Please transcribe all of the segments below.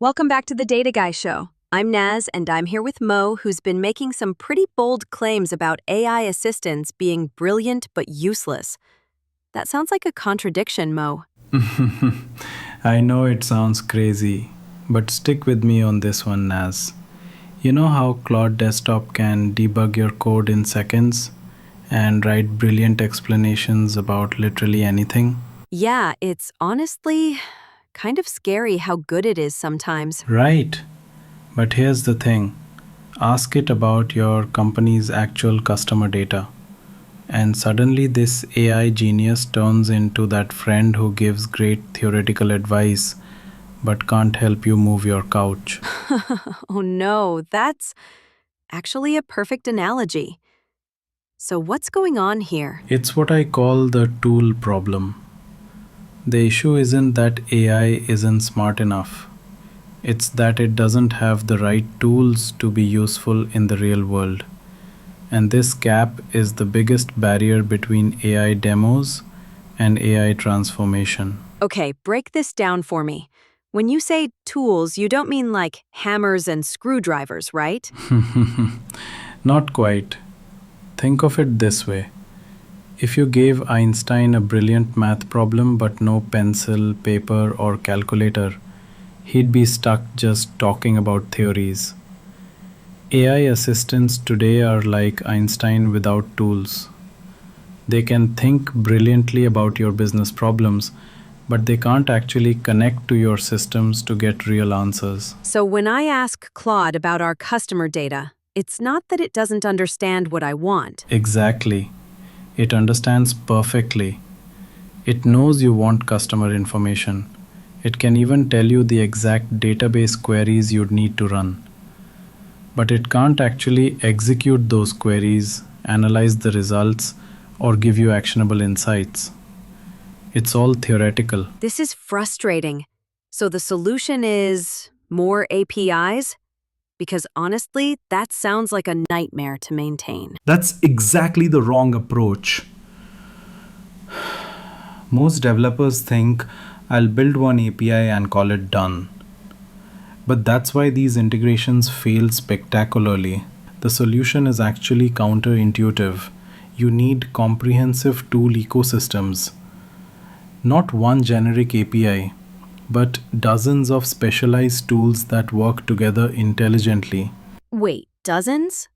Welcome back to the Data Guy Show. I'm Naz, and I'm here with Mo, who's been making some pretty bold claims about AI assistants being brilliant but useless. That sounds like a contradiction, Mo. I know it sounds crazy, but stick with me on this one, Naz. You know how Claude Desktop can debug your code in seconds and write brilliant explanations about literally anything? Yeah, it's honestly kind of scary how good it is sometimes. Right. But here's the thing, ask it about your company's actual customer data. And suddenly, this AI genius turns into that friend who gives great theoretical advice but can't help you move your couch. Oh no, that's actually a perfect analogy. So what's going on here? It's what I call the tool problem. The issue isn't that AI isn't smart enough, it's that it doesn't have the right tools to be useful in the real world. And this gap is the biggest barrier between AI demos and AI transformation. Okay, break this down for me. When you say tools, you don't mean like hammers and screwdrivers, right? Not quite. Think of it this way. If you gave Einstein a brilliant math problem but no pencil, paper, or calculator, he'd be stuck just talking about theories. AI assistants today are like Einstein without tools. They can think brilliantly about your business problems, but they can't actually connect to your systems to get real answers. So when I ask Claude about our customer data, it's not that it doesn't understand what I want. Exactly. It understands perfectly. It knows you want customer information. It can even tell you the exact database queries you'd need to run. But it can't actually execute those queries, analyze the results, or give you actionable insights. It's all theoretical. This is frustrating. So the solution is more APIs? Because honestly, that sounds like a nightmare to maintain. That's exactly the wrong approach. Most developers think I'll build one API and call it done. But that's why these integrations fail spectacularly. The solution is actually counterintuitive. You need comprehensive tool ecosystems. Not one generic API, but dozens of specialized tools that work together intelligently. Wait, dozens?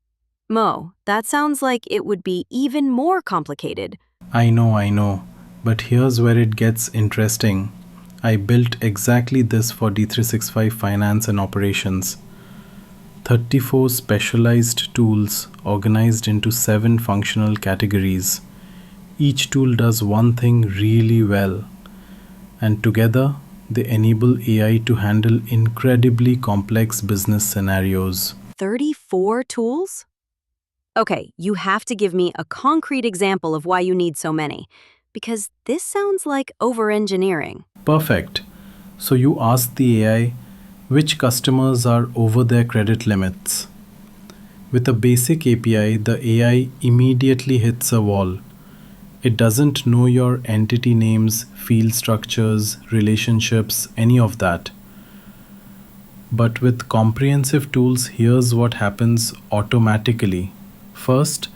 Mo, that sounds like it would be even more complicated. I know. But here's where it gets interesting. I built exactly this for D365 Finance and Operations. 34 specialized tools organized into 7 functional categories. Each tool does one thing really well, and together they enable AI to handle incredibly complex business scenarios. 34 tools? Okay, you have to give me a concrete example of why you need so many, because this sounds like over-engineering. Perfect. So you ask the AI which customers are over their credit limits. With a basic API, the AI immediately hits a wall. It doesn't know your entity names, field structures, relationships, any of that. But with comprehensive tools, here's what happens automatically. First,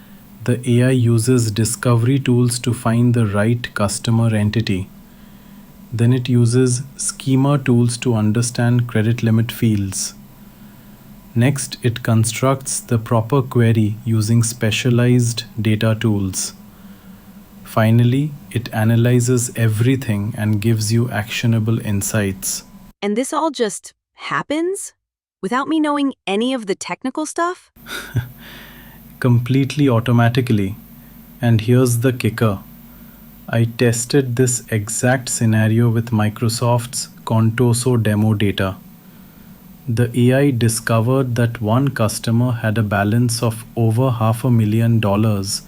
the AI uses discovery tools to find the right customer entity. Then it uses schema tools to understand credit limit fields. Next, it constructs the proper query using specialized data tools. Finally, it analyzes everything and gives you actionable insights. And this all just happens? Without me knowing any of the technical stuff? Completely automatically. And here's the kicker. I tested this exact scenario with Microsoft's Contoso demo data. The AI discovered that one customer had a balance of over $500,000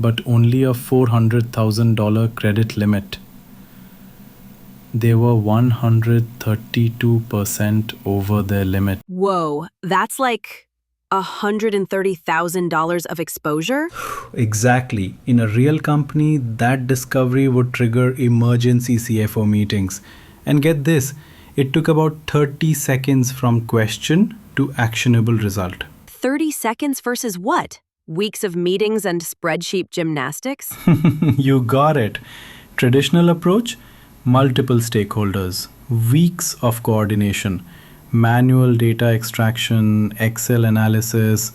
but only a $400,000 credit limit. They were 132% over their limit. Whoa, that's like $130,000 of exposure? Exactly. In a real company, that discovery would trigger emergency CFO meetings. And get this, It took about 30 seconds from question to actionable result. 30 seconds versus what? Weeks of meetings and spreadsheet gymnastics? You got it. Traditional approach, multiple stakeholders, weeks of coordination, manual data extraction, Excel analysis.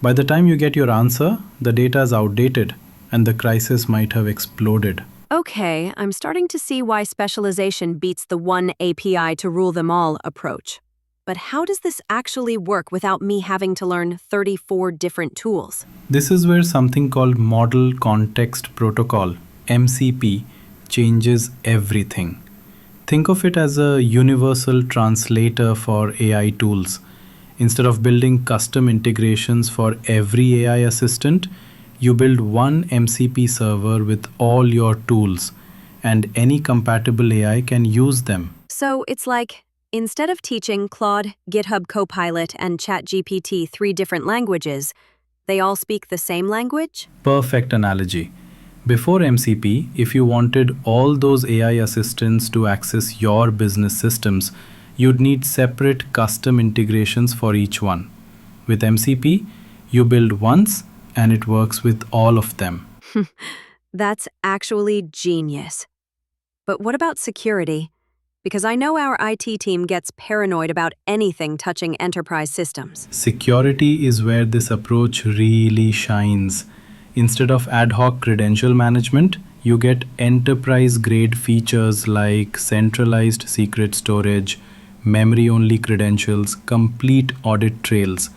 By the time you get your answer, the data is outdated and the crisis might have exploded. Okay, I'm starting to see why specialization beats the one API to rule them all approach. But how does this actually work without me having to learn 34 different tools? This is where something called Model Context Protocol, MCP, changes everything. Think of it as a universal translator for AI tools. Instead of building custom integrations for every AI assistant, you build one MCP server with all your tools, and any compatible AI can use them. So it's like, instead of teaching Claude, GitHub Copilot, and ChatGPT 3 different languages, they all speak the same language? Perfect analogy. Before MCP, if you wanted all those AI assistants to access your business systems, you'd need separate custom integrations for each one. With MCP, you build once and it works with all of them. That's actually genius. But what about security? Because I know our IT team gets paranoid about anything touching enterprise systems. Security is where this approach really shines. Instead of ad hoc credential management, you get enterprise-grade features like centralized secret storage, memory-only credentials, complete audit trails.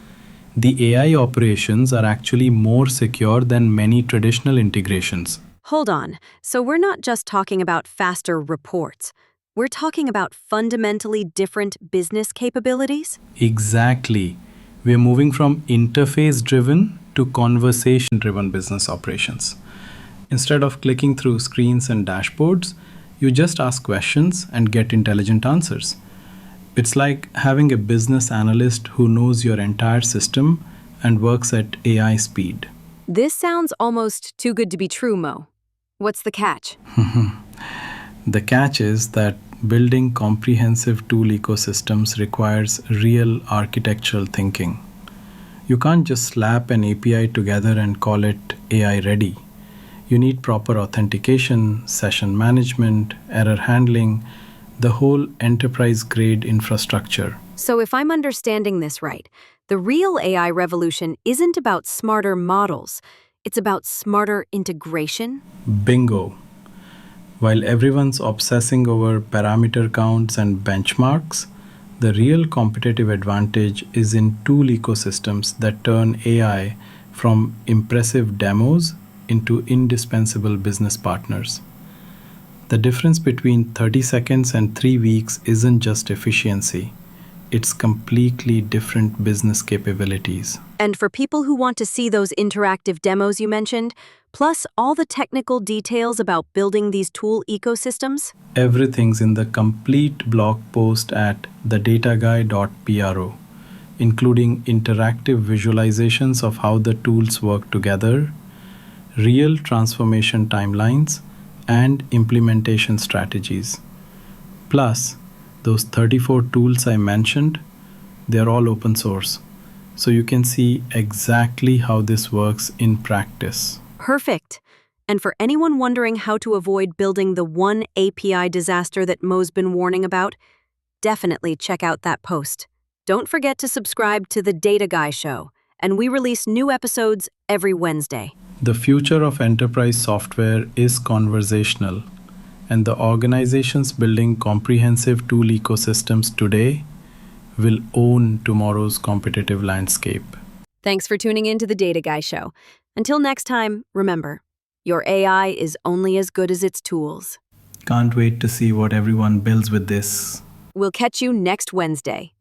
The AI operations are actually more secure than many traditional integrations. Hold on, so we're not just talking about faster reports. We're talking about fundamentally different business capabilities? Exactly. We're moving from interface-driven to conversation-driven business operations. Instead of clicking through screens and dashboards, you just ask questions and get intelligent answers. It's like having a business analyst who knows your entire system and works at AI speed. This sounds almost too good to be true, Mo. What's the catch? The catch is that building comprehensive tool ecosystems requires real architectural thinking. You can't just slap an API together and call it AI ready. You need proper authentication, session management, error handling, the whole enterprise-grade infrastructure. So if I'm understanding this right, the real AI revolution isn't about smarter models. It's about smarter integration? Bingo! While everyone's obsessing over parameter counts and benchmarks, the real competitive advantage is in tool ecosystems that turn AI from impressive demos into indispensable business partners. The difference between 30 seconds and 3 weeks isn't just efficiency, it's completely different business capabilities. And for people who want to see those interactive demos you mentioned, plus all the technical details about building these tool ecosystems? Everything's in the complete blog post at thedataguy.pro, including interactive visualizations of how the tools work together, real transformation timelines, and implementation strategies. Plus, those 34 tools I mentioned, they're all open source. So you can see exactly how this works in practice. Perfect. And for anyone wondering how to avoid building the one API disaster that Mo's been warning about, definitely check out that post. Don't forget to subscribe to The Data Guy Show, and we release new episodes every Wednesday. The future of enterprise software is conversational, and the organizations building comprehensive tool ecosystems today will own tomorrow's competitive landscape. Thanks for tuning in to The Data Guy Show. Until next time, remember, your AI is only as good as its tools. Can't wait to see what everyone builds with this. We'll catch you next Wednesday.